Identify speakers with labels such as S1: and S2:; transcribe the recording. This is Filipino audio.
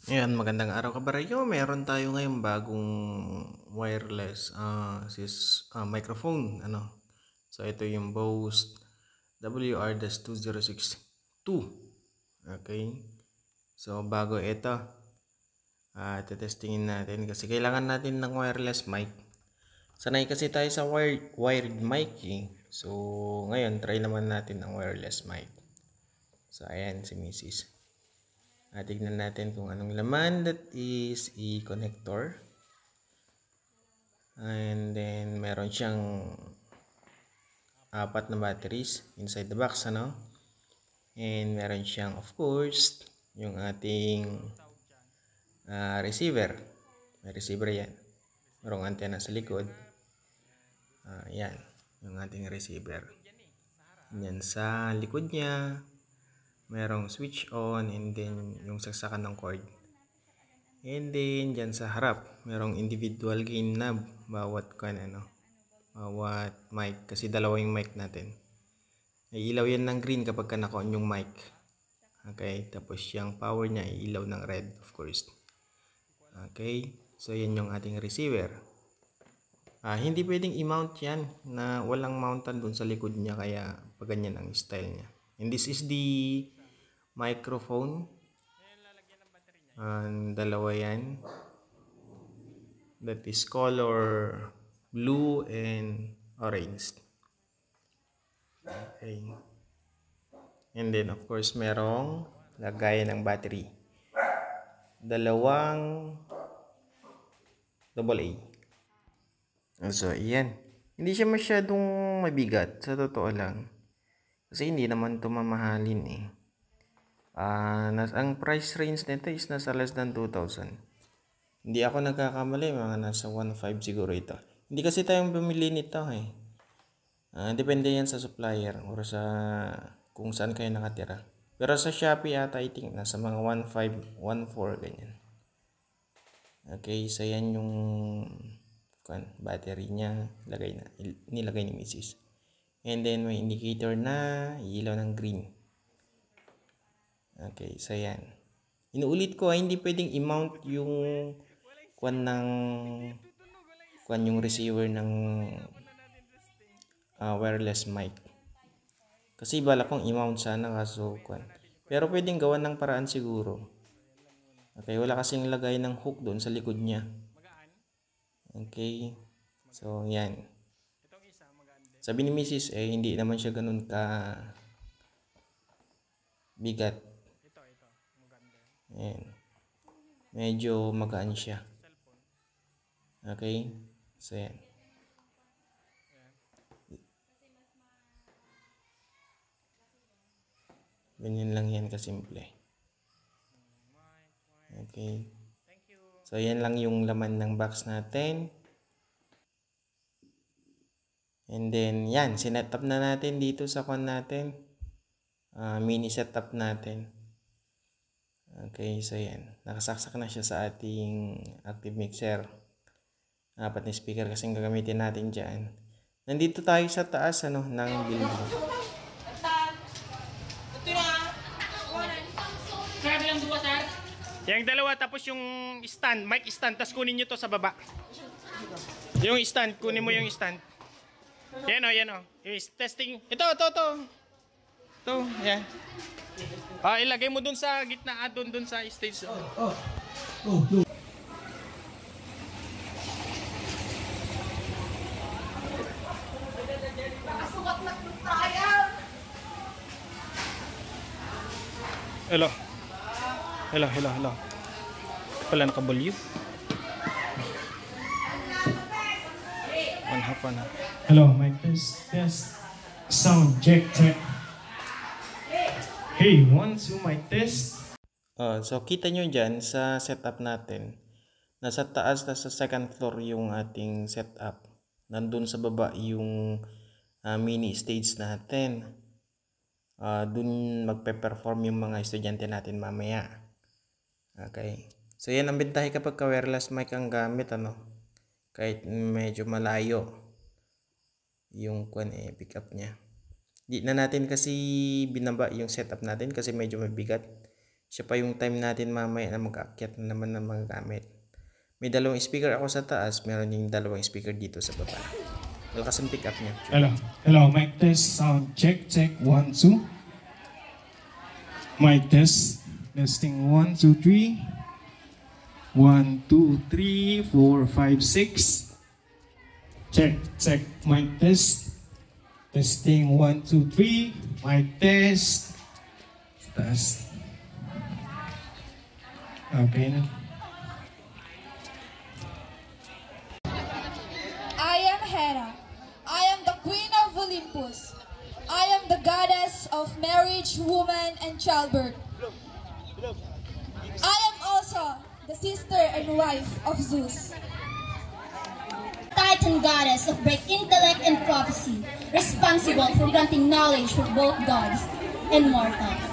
S1: Ayan, magandang araw kabaryo. Meron tayo ngayong bagong wireless microphone. So, ito yung Bose WR-2062. Okay. So, bago ito, testingin natin kasi kailangan natin ng wireless mic. Sanay kasi tayo sa wired mic eh. So, ngayon, try naman natin ang wireless mic. So, ayan si Mrs. Tignan natin kung anong laman. That is connector. And then meron siyang apat na batteries inside the box, And meron siyang, of course, yung ating receiver. May receiver yan. Merong antenna sa likod. Yan, yung ating receiver. Yan sa likod niya. Merong switch on and then yung saksakan ng cord. And then dyan sa harap, merong individual gain knob bawat mic kasi dalawa yung mic natin. Iilaw yan ng green kapag ka naka-on yung mic. Okay, tapos yung power niya iilaw ng red, of course. Okay, so yan yung ating receiver. Hindi pwedeng i-mount yan na walang mountan dun sa likod niya, kaya pag ganyan ang style niya. And this is the microphone. Dalawa yan. That is color blue and orange. Okay. And then of course merong lagayan ng battery. Dalawang AA. So iyan. Hindi siya masyadong mabigat sa totoo lang. Kasi hindi naman ito mamahalin eh. Ang price range nito is nasa less than 2,000. Hindi ako nagkakamali, mga nasa 1,500 siguro ito. Hindi kasi tayong bumili nito eh. Depende yan sa supplier or sa kung saan kayo nakatira. Pero sa Shopee ata I think nasa mga 1,500, 1,400 ganyan. Okay, so yan yung battery niya, nilagay ni Mrs. And then may indicator na ilaw ng green. Okay, so yan. Inuulit ko, hindi pwedeng i-mount yung yung receiver ng wireless mic. Kasi bala kong i-mount sana kaso pero pwedeng gawan ng paraan siguro. Okay, wala kasing lagay ng hook doon sa likod niya. Okay. So, yan. Sabi ni Mrs. hindi naman siya ganun ka bigat. Ayan. Medyo magaan siya. Okay. So, yan. Ganyan lang yan kasimple. Okay. So, yan lang yung laman ng box natin. And then, yan. Sinet up na natin dito sa natin. Mini setup natin. Okay, so yan. Nakasaksak na siya sa ating active mixer. Apat na speaker kasing gagamitin natin dyan. Nandito tayo sa taas ng building. Yung dalawa tapos yung stand, mic stand, tapos kunin nyo to sa baba. Yung stand, kunin mo yung stand. Yan o, yan o. Yung testing. Ito. Ito, yan. Ilagay mo dun sa gitna, dun sa stage. Hello. Pala nakabulyo. One half.
S2: Hello, mic test. Sound check. Hey, 1, 2, mic test.
S1: So kita nyo dyan sa setup natin. Nasa taas, nasa second floor yung ating setup. Nandun sa baba yung mini stage natin. Dun magpe-perform yung mga estudyante natin mamaya. Okay. So yan ang bentahe kapag wireless mic ang gamit, kahit medyo malayo yung pick up niya. Di na natin kasi binaba yung setup natin kasi medyo mabigat. Siya pa yung time natin mamaya na mag-aakyat na naman ng mga gamit. May 2 speaker ako sa taas, meron yung 2 speaker dito sa baba. Malakas ang pick up niya.
S2: Hello, mic test, sound check, 1, 2. Mic test, testing 1, 2, 3. 1, 2, 3, 4, 5, 6. Check, mic test. Testing 1, 2, 3. Mic test. Test. Okay na.
S3: I am Hera. I am the queen of Olympus. I am the goddess of marriage, woman, and childbirth. I am also the sister and wife of Zeus.
S4: Titan goddess of great intellect and prophecy, responsible for granting knowledge for both gods and mortals.